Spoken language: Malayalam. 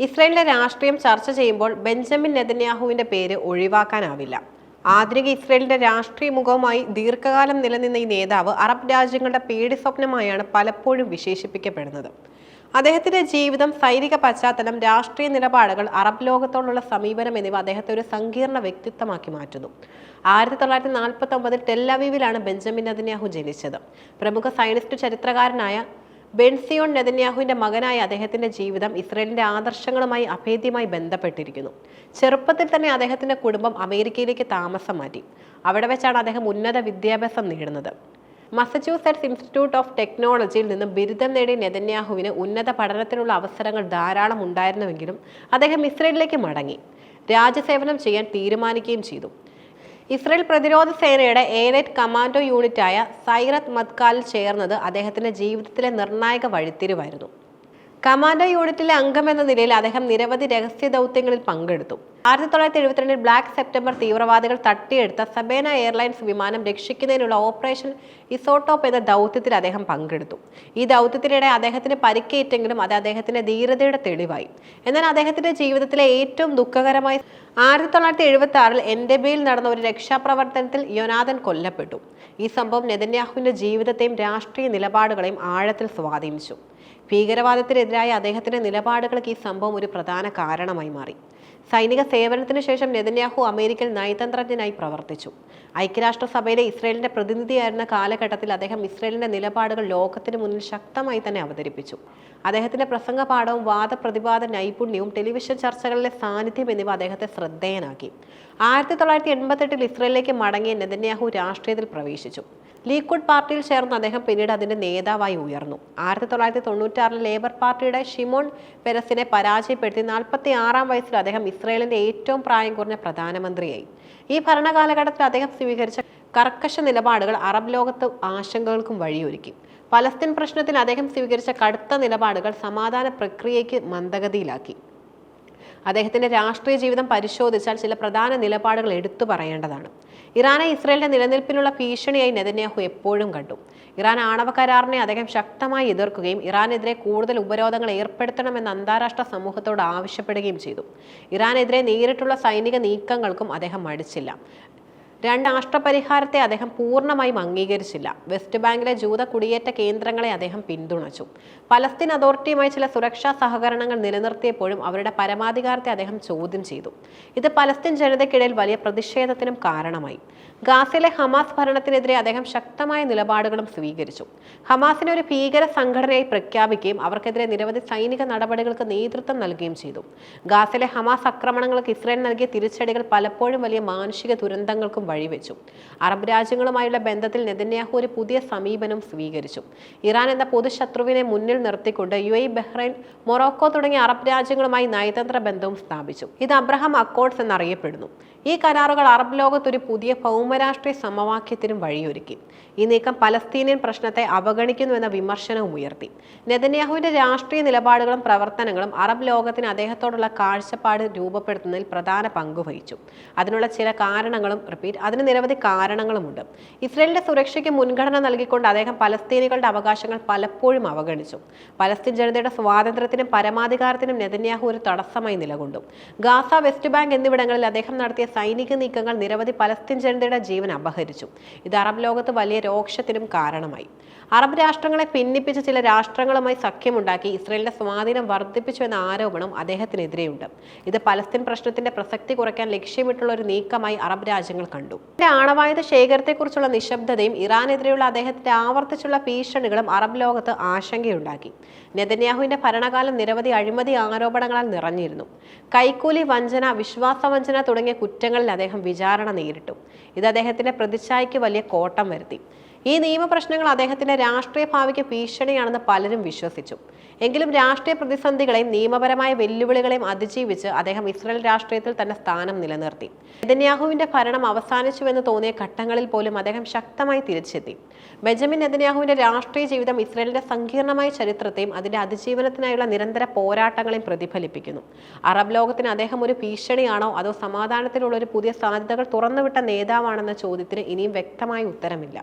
ഇസ്രായേലിലെ രാഷ്ട്രീയം ചർച്ച ചെയ്യുമ്പോൾ ബെഞ്ചമിൻ നെതന്യാഹുവിന്റെ പേര് ഒഴിവാക്കാനാവില്ല. ആധുനിക ഇസ്രായേലിന്റെ രാഷ്ട്രീയ മുഖവുമായി ദീർഘകാലം നിലനിന്ന ഈ നേതാവ് അറബ് രാജ്യങ്ങളുടെ പേടിസ്വപ്നമായാണ് പലപ്പോഴും വിശേഷിപ്പിക്കപ്പെടുന്നത്. അദ്ദേഹത്തിന്റെ ജീവിതം, സൈനിക പശ്ചാത്തലം, രാഷ്ട്രീയ നിലപാടുകൾ, അറബ് ലോകത്തോടുള്ള സമീപനം എന്നിവ അദ്ദേഹത്തെ ഒരു സങ്കീർണ വ്യക്തിത്വമാക്കി മാറ്റുന്നു. 1949 ടെല്ലവീവിലാണ് ബെഞ്ചമിൻ നെതന്യാഹു ജനിച്ചത്. പ്രമുഖ സയനിസ്റ്റ് ചരിത്രകാരനായ ബെൻസിയോൺ നെതന്യാഹുവിന്റെ മകനായ അദ്ദേഹത്തിന്റെ ജീവിതം ഇസ്രായേലിന്റെ ആദർശങ്ങളുമായി അഭേദ്യമായി ബന്ധപ്പെട്ടിരിക്കുന്നു. ചെറുപ്പത്തിൽ തന്നെ അദ്ദേഹത്തിന്റെ കുടുംബം അമേരിക്കയിലേക്ക് താമസം മാറ്റി. അവിടെ വെച്ചാണ് അദ്ദേഹം ഉന്നത വിദ്യാഭ്യാസം നേടുന്നത്. മസച്യൂസെറ്റ്സ് ഇൻസ്റ്റിറ്റ്യൂട്ട് ഓഫ് ടെക്നോളജിയിൽ നിന്ന് ബിരുദം നേടിയ നെതന്യാഹുവിന് ഉന്നത പഠനത്തിനുള്ള അവസരങ്ങൾ ധാരാളം ഉണ്ടായിരുന്നുവെങ്കിലും അദ്ദേഹം ഇസ്രായേലിലേക്ക് മടങ്ങി രാജ്യസേവനം ചെയ്യാൻ തീരുമാനിക്കുകയും ചെയ്തു. ഇസ്രായേൽ പ്രതിരോധ സേനയുടെ എലൈറ്റ് കമാൻഡോ യൂണിറ്റായ സൈറത്ത് മത്കാലിൽ ചേർന്നത് അദ്ദേഹത്തിന്റെ ജീവിതത്തിലെ നിർണായക വഴിത്തിരിവായിരുന്നു. കമാൻഡോ യൂണിറ്റിലെ അംഗമെന്ന നിലയിൽ അദ്ദേഹം നിരവധി രഹസ്യ ദൗത്യങ്ങളിൽ പങ്കെടുത്തു. 1972 ബ്ലാക്ക് സെപ്റ്റംബർ തീവ്രവാദികൾ തട്ടിയെടുത്ത സബേന എയർലൈൻസ് വിമാനം രക്ഷിക്കുന്നതിനുള്ള ഓപ്പറേഷൻ ഇസോട്ടോപ്പ് എന്ന ദൗത്യത്തിൽ അദ്ദേഹം പങ്കെടുത്തു. ഈ ദൗത്യത്തിനിടെ അദ്ദേഹത്തിന് പരിക്കേറ്റെങ്കിലും അത് അദ്ദേഹത്തിന്റെ ധീരതയുടെ തെളിവായി. എന്നാൽ അദ്ദേഹത്തിന്റെ ജീവിതത്തിലെ ഏറ്റവും ദുഃഖകരമായ 1976 എൻഡബയിൽ നടന്ന ഒരു രക്ഷാപ്രവർത്തനത്തിൽ യോനാഥൻ കൊല്ലപ്പെട്ടു. ഈ സംഭവം നെതന്യാഹുവിന്റെ ജീവിതത്തെയും രാഷ്ട്രീയ നിലപാടുകളെയും ആഴത്തിൽ സ്വാധീനിച്ചു. ഭീകരവാദത്തിനെതിരായ അദ്ദേഹത്തിന്റെ നിലപാടുകൾക്ക് ഈ സംഭവം ഒരു പ്രധാന കാരണമായി മാറി. സൈനിക സേവനത്തിനു ശേഷം നെതന്യാഹു അമേരിക്കൻ നയതന്ത്രജ്ഞനായി പ്രവർത്തിച്ചു. ഐക്യരാഷ്ട്രസഭയിലെ ഇസ്രായേലിന്റെ പ്രതിനിധിയായിരുന്ന കാലഘട്ടത്തിൽ അദ്ദേഹം ഇസ്രായേലിന്റെ നിലപാടുകൾ ലോകത്തിന് മുന്നിൽ ശക്തമായി തന്നെ അവതരിപ്പിച്ചു. അദ്ദേഹത്തിന്റെ പ്രസംഗപാഠവും വാദപ്രതിവാദ നൈപുണ്യവും ടെലിവിഷൻ ചർച്ചകളിലെ സാന്നിധ്യം എന്നിവ അദ്ദേഹത്തെ ശ്രദ്ധേയനാക്കി. 1988 ഇസ്രായേലിലേക്ക് മടങ്ങിയ നെതന്യാഹു രാഷ്ട്രീയത്തിൽ പ്രവേശിച്ചു. ലീക്വുഡ് പാർട്ടിയിൽ ചേർന്ന് അദ്ദേഹം പിന്നീട് അതിന്റെ നേതാവായി ഉയർന്നു. 1996 ലേബർ പാർട്ടിയുടെ ഷിമോൺ പെരസിനെ പരാജയപ്പെടുത്തി 46-ാം വയസ്സിൽ അദ്ദേഹം ഇസ്രായേലിന്റെ ഏറ്റവും പ്രായം കുറഞ്ഞ പ്രധാനമന്ത്രിയായി. ഈ ഭരണകാലഘട്ടത്തിൽ അദ്ദേഹം സ്വീകരിച്ച കർക്കശ നിലപാടുകൾ അറബ് ലോകത്ത് ആശങ്കകൾക്കും വഴിയൊരുക്കി. പലസ്തീൻ പ്രശ്നത്തിൽ അദ്ദേഹം സ്വീകരിച്ച കടുത്ത നിലപാടുകൾ സമാധാന പ്രക്രിയയ്ക്ക് മന്ദഗതിയിലാക്കി. അദ്ദേഹത്തിന്റെ രാഷ്ട്രീയ ജീവിതം പരിശോധിച്ചാൽ ചില പ്രധാന നിലപാടുകൾ എടുത്തു പറയേണ്ടതാണ്. ഇറാനെ ഇസ്രായേലിന്റെ നിലനിൽപ്പിനുള്ള ഭീഷണിയായി നെതന്യാഹു എപ്പോഴും കണ്ടു. ഇറാൻ ആണവ കരാറിനെ അദ്ദേഹം ശക്തമായി എതിർക്കുകയും ഇറാനെതിരെ കൂടുതൽ ഉപരോധങ്ങൾ ഏർപ്പെടുത്തണമെന്ന് അന്താരാഷ്ട്ര സമൂഹത്തോട് ആവശ്യപ്പെടുകയും ചെയ്തു. ഇറാനെതിരെ നേരിട്ടുള്ള സൈനിക നീക്കങ്ങൾക്കും അദ്ദേഹം മടിച്ചില്ല. രാഷ്ട്രപരിഹാരത്തെ അദ്ദേഹം പൂർണ്ണമായും അംഗീകരിച്ചില്ല. വെസ്റ്റ് ബാങ്കിലെ ജൂത കുടിയേറ്റ കേന്ദ്രങ്ങളെ അദ്ദേഹം പിന്തുണച്ചു. പലസ്തീൻ അതോറിറ്റിയുമായി ചില സുരക്ഷാ സഹകരണങ്ങൾ നിലനിർത്തിയപ്പോഴും അവരുടെ പരമാധികാരത്തെ അദ്ദേഹം ചോദ്യം ചെയ്തു. ഇത് പലസ്തീൻ ജനതയ്ക്കിടയിൽ വലിയ പ്രതിഷേധത്തിനും കാരണമായി. ഗാസയിലെ ഹമാസ് ഭരണത്തിനെതിരെ അദ്ദേഹം ശക്തമായ നിലപാടുകളും സ്വീകരിച്ചു. ഹമാസിനെ ഒരു ഭീകര സംഘടനയായി പ്രഖ്യാപിക്കുകയും അവർക്കെതിരെ നിരവധി സൈനിക നടപടികൾക്ക് നേതൃത്വം നൽകുകയും ചെയ്തു. ഗാസയിലെ ഹമാസ് ആക്രമണങ്ങൾക്ക് ഇസ്രായേൽ നൽകിയ തിരിച്ചടികൾ പലപ്പോഴും വലിയ മാനുഷിക ദുരന്തങ്ങൾക്കും വഴിവെച്ചു. അറബ് രാജ്യങ്ങളുമായുള്ള ബന്ധത്തിൽ നെതന്യാഹു ഒരു പുതിയ സമീപനം സ്വീകരിച്ചു. ഇറാൻ എന്ന പൊതുശത്രുവിനെ മുന്നിൽ നിർത്തിക്കൊണ്ട് UAE, ബഹ്റൈൻ, മൊറോക്കോ തുടങ്ങിയ അറബ് രാജ്യങ്ങളുമായി നയതന്ത്ര ബന്ധവും സ്ഥാപിച്ചു. ഇത് അബ്രഹാം അക്കോർഡ്സ് എന്നറിയപ്പെടുന്നു. ഈ കരാറുകൾ അറബ് ലോകത്തൊരു പുതിയ ഭൗമരാഷ്ട്രീയ സമവാക്യത്തിനും വഴിയൊരുക്കി. ഈ നീക്കം പലസ്തീനിയൻ പ്രശ്നത്തെ അവഗണിക്കുന്നുവെന്ന വിമർശനവും ഉയർത്തി. നെതന്യാഹുവിന്റെ രാഷ്ട്രീയ നിലപാടുകളും പ്രവർത്തനങ്ങളും അറബ് ലോകത്തിന് അദ്ദേഹത്തോടുള്ള കാഴ്ചപ്പാട് രൂപപ്പെടുത്തുന്നതിൽ പ്രധാന പങ്കുവഹിച്ചു. അതിനുള്ള ചില കാരണങ്ങളും അതിന് നിരവധി കാരണങ്ങളുമുണ്ട്. ഇസ്രായേലിന്റെ സുരക്ഷയ്ക്ക് മുൻഗണന നൽകിക്കൊണ്ട് അദ്ദേഹം പലസ്തീനികളുടെ അവകാശങ്ങൾ പലപ്പോഴും അവഗണിച്ചു. പലസ്തീൻ ജനതയുടെ സ്വാതന്ത്ര്യത്തിനും പരമാധികാരത്തിനും നെതന്യാഹു ഒരു തടസ്സമായി നിലകൊണ്ടു. ഗാസ, വെസ്റ്റ് ബാങ്ക് എന്നിവിടങ്ങളിൽ അദ്ദേഹം നടത്തിയ സൈനിക നീക്കങ്ങൾ നിരവധി പലസ്തീൻ ജനതയുടെ ജീവൻ അപഹരിച്ചു. ഇത് അറബ് ലോകത്ത് വലിയ രോക്ഷത്തിനും കാരണമായി. അറബ് രാഷ്ട്രങ്ങളെ ഭിന്നിപ്പിച്ച് ചില രാഷ്ട്രങ്ങളുമായി സഖ്യമുണ്ടാക്കി ഇസ്രായേലിന്റെ സ്വാധീനം വർദ്ധിപ്പിച്ചു എന്ന ആരോപണം അദ്ദേഹത്തിനെതിരെയുണ്ട്. ഇത് പലസ്തീൻ പ്രശ്നത്തിന്റെ പ്രസക്തി കുറയ്ക്കാൻ ലക്ഷ്യമിട്ടുള്ള ഒരു നീക്കമായി അറബ് രാജ്യങ്ങൾ കണ്ടു. ആണവായുധ ശേഖരത്തെക്കുറിച്ചുള്ള നിശബ്ദതയും ഇറാനെതിരെയുള്ള അദ്ദേഹത്തിന്റെ ആവർത്തിച്ചുള്ള ഭീഷണികളും അറബ് ലോകത്ത് ആശങ്കയുണ്ടാക്കി. നെതന്യാഹുവിന്റെ ഭരണകാലം നിരവധി അഴിമതി ആരോപണങ്ങളാൽ നിറഞ്ഞിരുന്നു. കൈക്കൂലി, വഞ്ചന, വിശ്വാസവഞ്ചന തുടങ്ങിയ കുറ്റങ്ങളിൽ അദ്ദേഹം വിചാരണ നേരിട്ടു. ഇത് അദ്ദേഹത്തിന്റെ പ്രതിച്ഛായയ്ക്ക് വലിയ കോട്ടം വരുത്തി. ഈ നിയമപ്രശ്നങ്ങൾ അദ്ദേഹത്തിന്റെ രാഷ്ട്രീയ ഭാവിക്ക് ഭീഷണിയാണെന്ന് പലരും വിശ്വസിച്ചു. എങ്കിലും രാഷ്ട്രീയ പ്രതിസന്ധികളെയും നിയമപരമായ വെല്ലുവിളികളെയും അതിജീവിച്ച് അദ്ദേഹം ഇസ്രായേൽ രാഷ്ട്രീയത്തിൽ തന്റെ സ്ഥാനം നിലനിർത്തി. നെതന്യാഹുവിന്റെ ഭരണം അവസാനിച്ചുവെന്ന് തോന്നിയ ഘട്ടങ്ങളിൽ പോലും അദ്ദേഹം ശക്തമായി തിരിച്ചെത്തി. ബെഞ്ചമിൻ നെതന്യാഹുവിന്റെ രാഷ്ട്രീയ ജീവിതം ഇസ്രായേലിന്റെ സങ്കീർണമായ ചരിത്രത്തെയും അതിന്റെ അതിജീവനത്തിനായുള്ള നിരന്തര പോരാട്ടങ്ങളെയും പ്രതിഫലിപ്പിക്കുന്നു. അറബ് ലോകത്തിന് അദ്ദേഹം ഒരു ഭീഷണിയാണോ അതോ സമാധാനത്തിനുള്ള ഒരു പുതിയ സാധ്യതകൾ തുറന്നുവിട്ട നേതാവാണെന്ന ചോദ്യത്തിന് ഇനിയും വ്യക്തമായ ഉത്തരമില്ല.